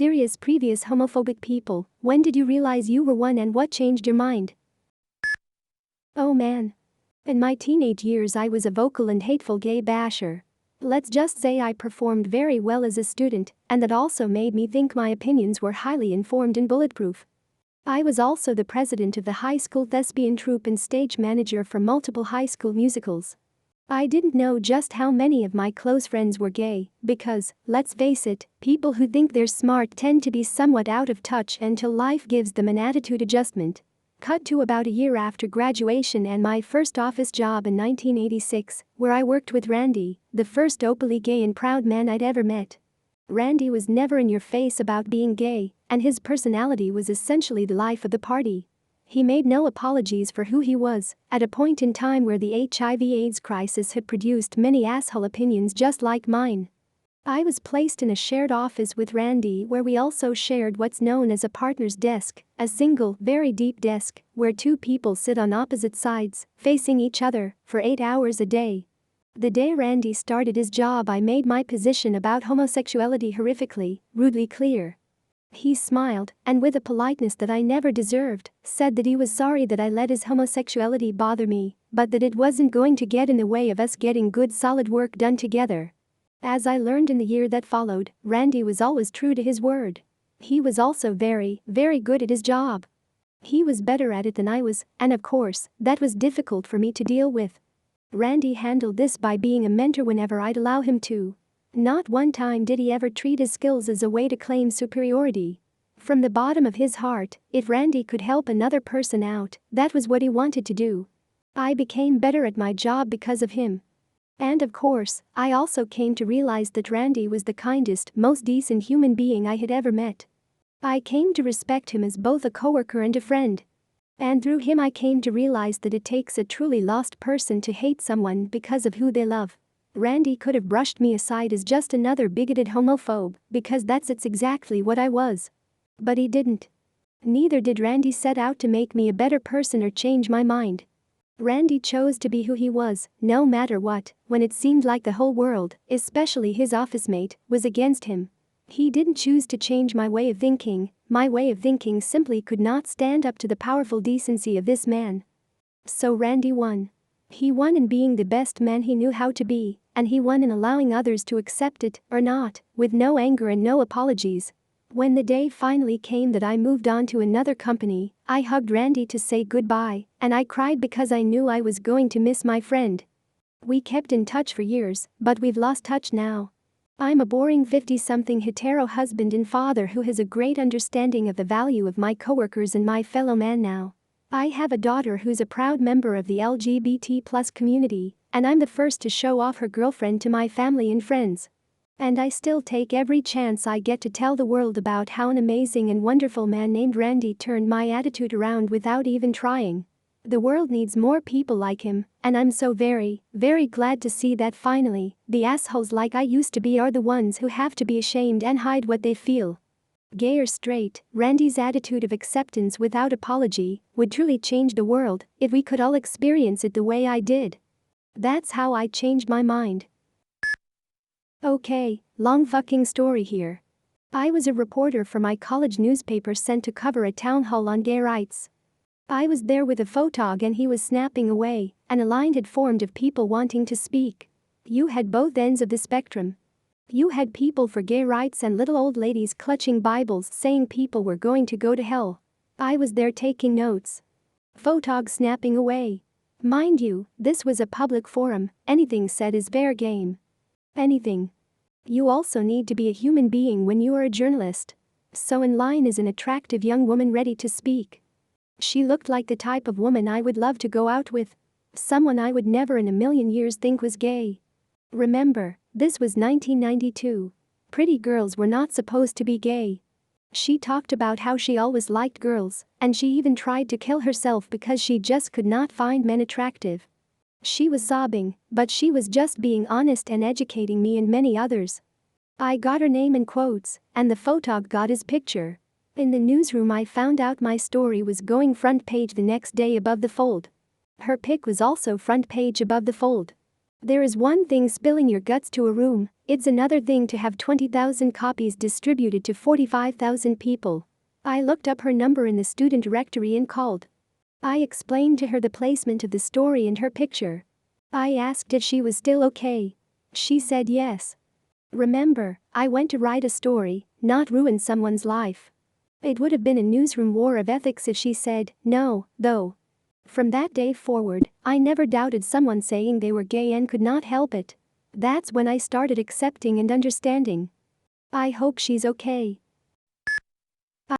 serious previous homophobic people, when did you realize you were one and what changed your mind? Oh man. In my teenage years I was a vocal and hateful gay basher. Let's just say I performed very well as a student, and that also made me think my opinions were highly informed and bulletproof. I was also the president of the high school thespian troupe and stage manager for multiple high school musicals. I didn't know just how many of my close friends were gay, because, let's face it, people who think they're smart tend to be somewhat out of touch until life gives them an attitude adjustment. Cut to about a year after graduation and my first office job in 1986, where I worked with Randy, the first openly gay and proud man I'd ever met. Randy was never in your face about being gay, and his personality was essentially the life of the party. He made no apologies for who he was, at a point in time where the HIV/AIDS crisis had produced many asshole opinions just like mine. I was placed in a shared office with Randy where we also shared what's known as a partner's desk, a single, very deep desk, where two people sit on opposite sides, facing each other, for 8 hours a day. The day Randy started his job I made my position about homosexuality horrifically, rudely clear. He smiled, and with a politeness that I never deserved, said that he was sorry that I let his homosexuality bother me, but that it wasn't going to get in the way of us getting good solid work done together. As I learned in the year that followed, Randy was always true to his word. He was also very, very good at his job. He was better at it than I was, and of course, that was difficult for me to deal with. Randy handled this by being a mentor whenever I'd allow him to. Not one time did he ever treat his skills as a way to claim superiority. From the bottom of his heart, if Randy could help another person out, that was what he wanted to do. I became better at my job because of him. And of course, I also came to realize that Randy was the kindest, most decent human being I had ever met. I came to respect him as both a coworker and a friend. And through him I came to realize that it takes a truly lost person to hate someone because of who they love. Randy could have brushed me aside as just another bigoted homophobe, because it's exactly what I was. But he didn't. Neither did Randy set out to make me a better person or change my mind. Randy chose to be who he was, no matter what, when it seemed like the whole world, especially his office mate, was against him. He didn't choose to change my way of thinking simply could not stand up to the powerful decency of this man. So Randy won. He won in being the best man he knew how to be, and he won in allowing others to accept it, or not, with no anger and no apologies. When the day finally came that I moved on to another company, I hugged Randy to say goodbye, and I cried because I knew I was going to miss my friend. We kept in touch for years, but we've lost touch now. I'm a boring 50-something hetero husband and father who has a great understanding of the value of my coworkers and my fellow man now. I have a daughter who's a proud member of the LGBT+ community, and I'm the first to show off her girlfriend to my family and friends. And I still take every chance I get to tell the world about how an amazing and wonderful man named Randy turned my attitude around without even trying. The world needs more people like him, and I'm so very, very glad to see that finally, the assholes like I used to be are the ones who have to be ashamed and hide what they feel. Gay or straight, Randy's attitude of acceptance without apology would truly change the world if we could all experience it the way I did. That's how I changed my mind. Okay, long fucking story here. I was a reporter for my college newspaper sent to cover a town hall on gay rights. I was there with a photog and he was snapping away, and a line had formed of people wanting to speak. You had both ends of the spectrum. You had people for gay rights and little old ladies clutching Bibles saying people were going to go to hell. I was there taking notes. Photog snapping away. Mind you, this was a public forum, anything said is fair game. Anything. You also need to be a human being when you are a journalist. So in line is an attractive young woman ready to speak. She looked like the type of woman I would love to go out with. Someone I would never in a million years think was gay. Remember, this was 1992. Pretty girls were not supposed to be gay. She talked about how she always liked girls, and she even tried to kill herself because she just could not find men attractive. She was sobbing, but she was just being honest and educating me and many others. I got her name in quotes, and the photog got his picture. In the newsroom I found out my story was going front page the next day above the fold. Her pic was also front page above the fold. There is one thing spilling your guts to a room, it's another thing to have 20,000 copies distributed to 45,000 people. I looked up her number in the student directory and called. I explained to her the placement of the story and her picture. I asked if she was still okay. She said yes. Remember, I went to write a story, not ruin someone's life. It would have been a newsroom war of ethics if she said no, though. From that day forward, I never doubted someone saying they were gay and could not help it. That's when I started accepting and understanding. I hope she's okay.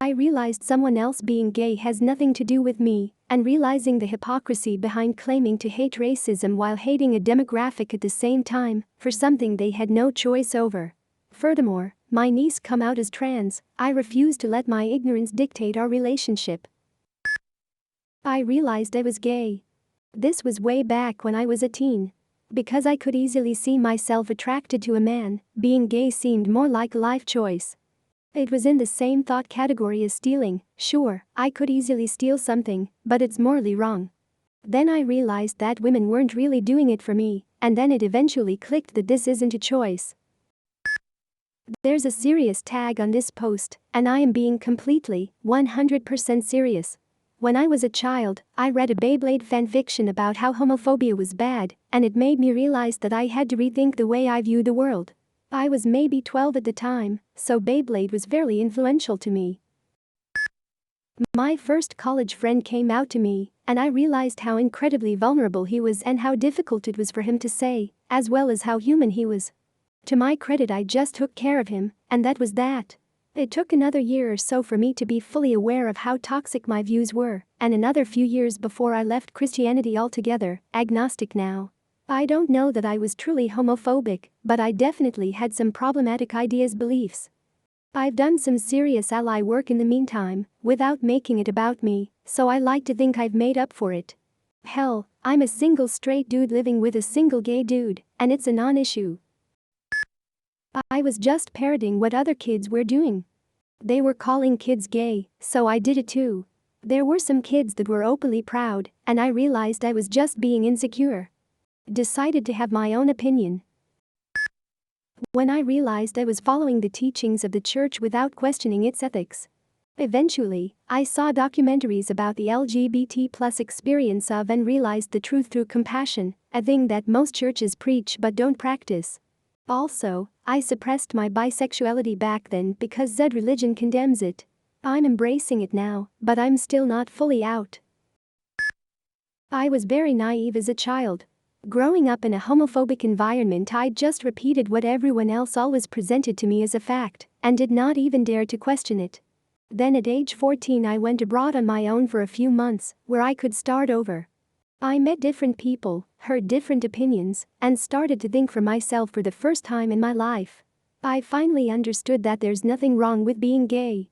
I realized someone else being gay has nothing to do with me, and realizing the hypocrisy behind claiming to hate racism while hating a demographic at the same time, for something they had no choice over. Furthermore, my niece come out as trans, I refuse to let my ignorance dictate our relationship. I realized I was gay. This was way back when I was a teen. Because I could easily see myself attracted to a man, being gay seemed more like a life choice. It was in the same thought category as stealing. Sure, I could easily steal something, but it's morally wrong. Then I realized that women weren't really doing it for me, and then it eventually clicked that this isn't a choice. There's a serious tag on this post, and I am being completely, 100% serious. When I was a child, I read a Beyblade fanfiction about how homophobia was bad, and it made me realize that I had to rethink the way I view the world. I was maybe 12 at the time, so Beyblade was very influential to me. My first college friend came out to me, and I realized how incredibly vulnerable he was and how difficult it was for him to say, as well as how human he was. To my credit, I just took care of him, and that was that. It took another year or so for me to be fully aware of how toxic my views were, and another few years before I left Christianity altogether, agnostic now. I don't know that I was truly homophobic, but I definitely had some problematic ideas, beliefs. I've done some serious ally work in the meantime, without making it about me, so I like to think I've made up for it. Hell, I'm a single straight dude living with a single gay dude, and it's a non-issue. I was just parroting what other kids were doing. They were calling kids gay, so I did it too. There were some kids that were openly proud, and I realized I was just being insecure. Decided to have my own opinion. When I realized I was following the teachings of the church without questioning its ethics. Eventually, I saw documentaries about the LGBT+ experience of and realized the truth through compassion, a thing that most churches preach but don't practice. Also, I suppressed my bisexuality back then because Zed religion condemns it. I'm embracing it now, but I'm still not fully out. I was very naive as a child. Growing up in a homophobic environment, I just repeated what everyone else always presented to me as a fact, and did not even dare to question it. Then at age 14 I went abroad on my own for a few months, where I could start over. I met different people, heard different opinions, and started to think for myself for the first time in my life. I finally understood that there's nothing wrong with being gay.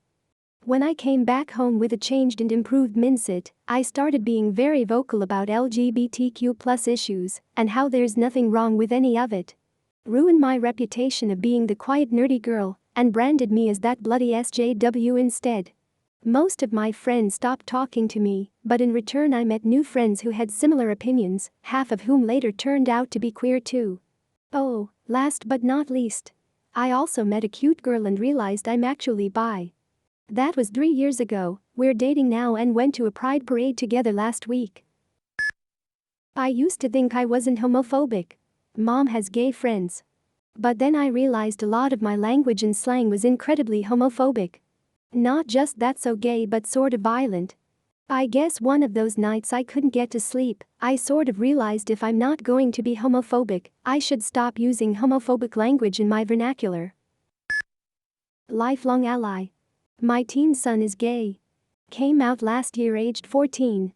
When I came back home with a changed and improved mindset, I started being very vocal about LGBTQ+ issues and how there's nothing wrong with any of it. Ruined my reputation of being the quiet nerdy girl and branded me as that bloody SJW instead. Most of my friends stopped talking to me, but in return I met new friends who had similar opinions, half of whom later turned out to be queer too. Oh, last but not least, I also met a cute girl and realized I'm actually bi. That was 3 years ago. We're dating now and went to a pride parade together last week. I used to think I wasn't homophobic. Mom has gay friends. But then I realized a lot of my language and slang was incredibly homophobic. Not just that so gay but sort of violent. I guess one of those nights I couldn't get to sleep, I sort of realized if I'm not going to be homophobic, I should stop using homophobic language in my vernacular. Lifelong ally. My teen son is gay. Came out last year aged 14.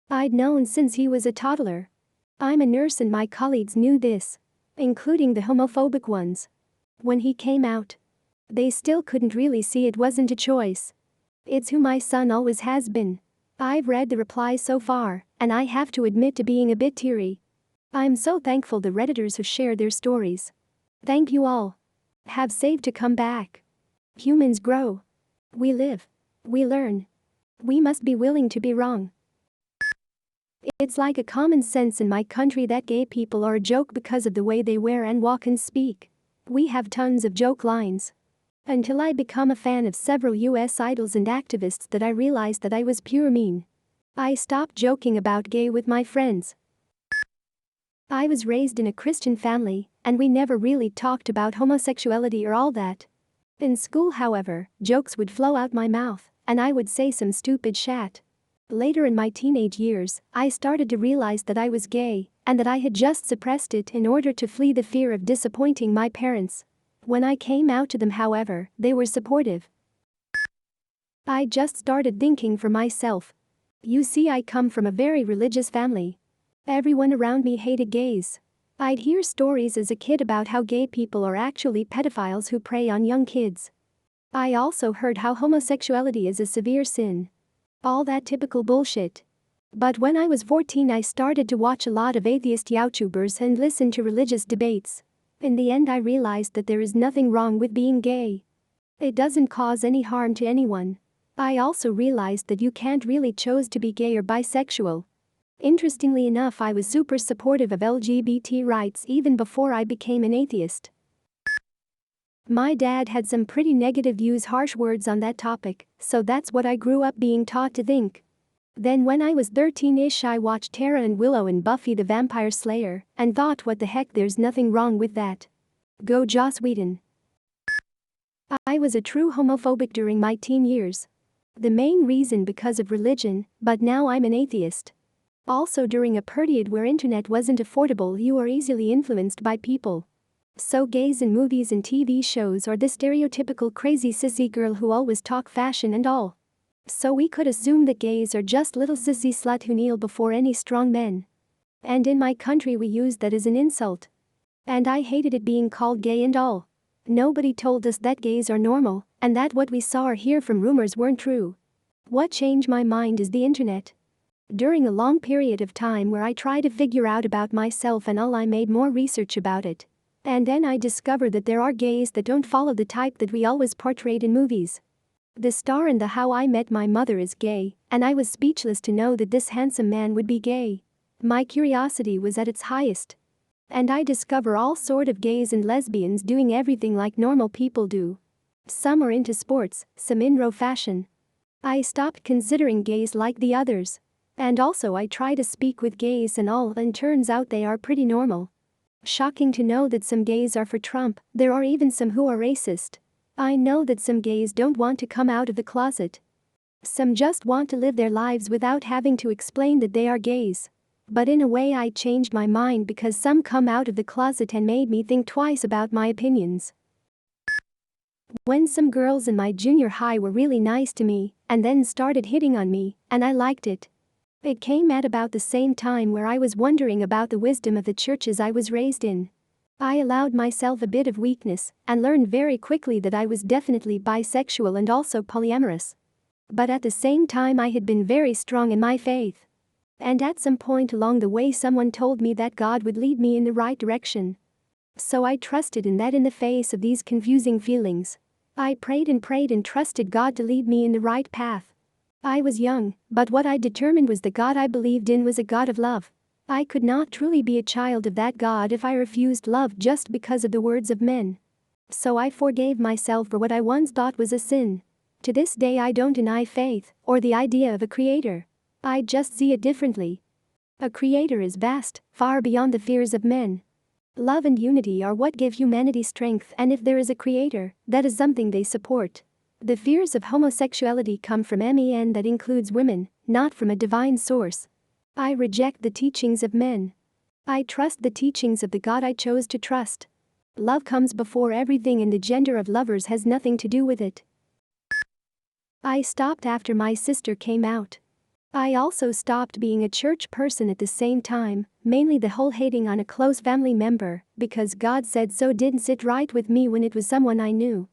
I'd known since he was a toddler. I'm a nurse and my colleagues knew this, including the homophobic ones. When he came out, they still couldn't really see it wasn't a choice. It's who my son always has been. I've read the replies so far, and I have to admit to being a bit teary. I'm so thankful the Redditors who shared their stories. Thank you all. Have saved to come back. Humans grow. We live. We learn. We must be willing to be wrong. It's like a common sense in my country that gay people are a joke because of the way they wear and walk and speak. We have tons of joke lines. Until I become a fan of several US idols and activists that I realized that I was pure mean. I stopped joking about gay with my friends. I was raised in a Christian family, and we never really talked about homosexuality or all that. In school, however, jokes would flow out my mouth, and I would say some stupid shat. Later in my teenage years, I started to realize that I was gay, and that I had just suppressed it in order to flee the fear of disappointing my parents. When I came out to them, however, they were supportive. I just started thinking for myself. You see, I come from a very religious family. Everyone around me hated gays. I'd hear stories as a kid about how gay people are actually pedophiles who prey on young kids. I also heard how homosexuality is a severe sin. All that typical bullshit. But when I was 14, I started to watch a lot of atheist YouTubers and listen to religious debates. In the end, I realized that there is nothing wrong with being gay. It doesn't cause any harm to anyone. I also realized that you can't really choose to be gay or bisexual. Interestingly enough, I was super supportive of LGBT rights even before I became an atheist. My dad had some pretty negative views, harsh words on that topic, so that's what I grew up being taught to think. Then when I was 13-ish, I watched Tara and Willow in Buffy the Vampire Slayer and thought, what the heck, there's nothing wrong with that. Go Joss Whedon. I was a true homophobic during my teen years. The main reason because of religion, but now I'm an atheist. Also, during a period where internet wasn't affordable, you are easily influenced by people. So gays in movies and TV shows are the stereotypical crazy sissy girl who always talk fashion and all. So we could assume that gays are just little sissy slut who kneel before any strong men. And in my country we use that as an insult. And I hated it being called gay and all. Nobody told us that gays are normal, and that what we saw or hear from rumors weren't true. What changed my mind is the internet. During a long period of time where I tried to figure out about myself and all, I made more research about it. And then I discovered that there are gays that don't follow the type that we always portrayed in movies. The star in the How I Met My Mother is gay, and I was speechless to know that this handsome man would be gay. My curiosity was at its highest. And I discover all sort of gays and lesbians doing everything like normal people do. Some are into sports, some in raw fashion. I stopped considering gays like the others. And also I try to speak with gays and all, and turns out they are pretty normal. Shocking to know that some gays are for Trump. There are even some who are racist. I know that some gays don't want to come out of the closet. Some just want to live their lives without having to explain that they are gays. But in a way I changed my mind because some come out of the closet and made me think twice about my opinions. When some girls in my junior high were really nice to me and then started hitting on me, and I liked it. It came at about the same time where I was wondering about the wisdom of the churches I was raised in. I allowed myself a bit of weakness and learned very quickly that I was definitely bisexual and also polyamorous. But at the same time I had been very strong in my faith. And at some point along the way someone told me that God would lead me in the right direction. So I trusted in that. In the face of these confusing feelings, I prayed and trusted God to lead me in the right path. I was young, but what I determined was the God I believed in was a God of love. I could not truly be a child of that God if I refused love just because of the words of men. So I forgave myself for what I once thought was a sin. To this day I don't deny faith or the idea of a creator. I just see it differently. A creator is vast, far beyond the fears of men. Love and unity are what give humanity strength, and if there is a creator, that is something they support. The fears of homosexuality come from men, that includes women, not from a divine source. I reject the teachings of men. I trust the teachings of the God I chose to trust. Love comes before everything, and the gender of lovers has nothing to do with it. I stopped after my sister came out. I also stopped being a church person at the same time, mainly the whole hating on a close family member, because God said so didn't sit right with me when it was someone I knew.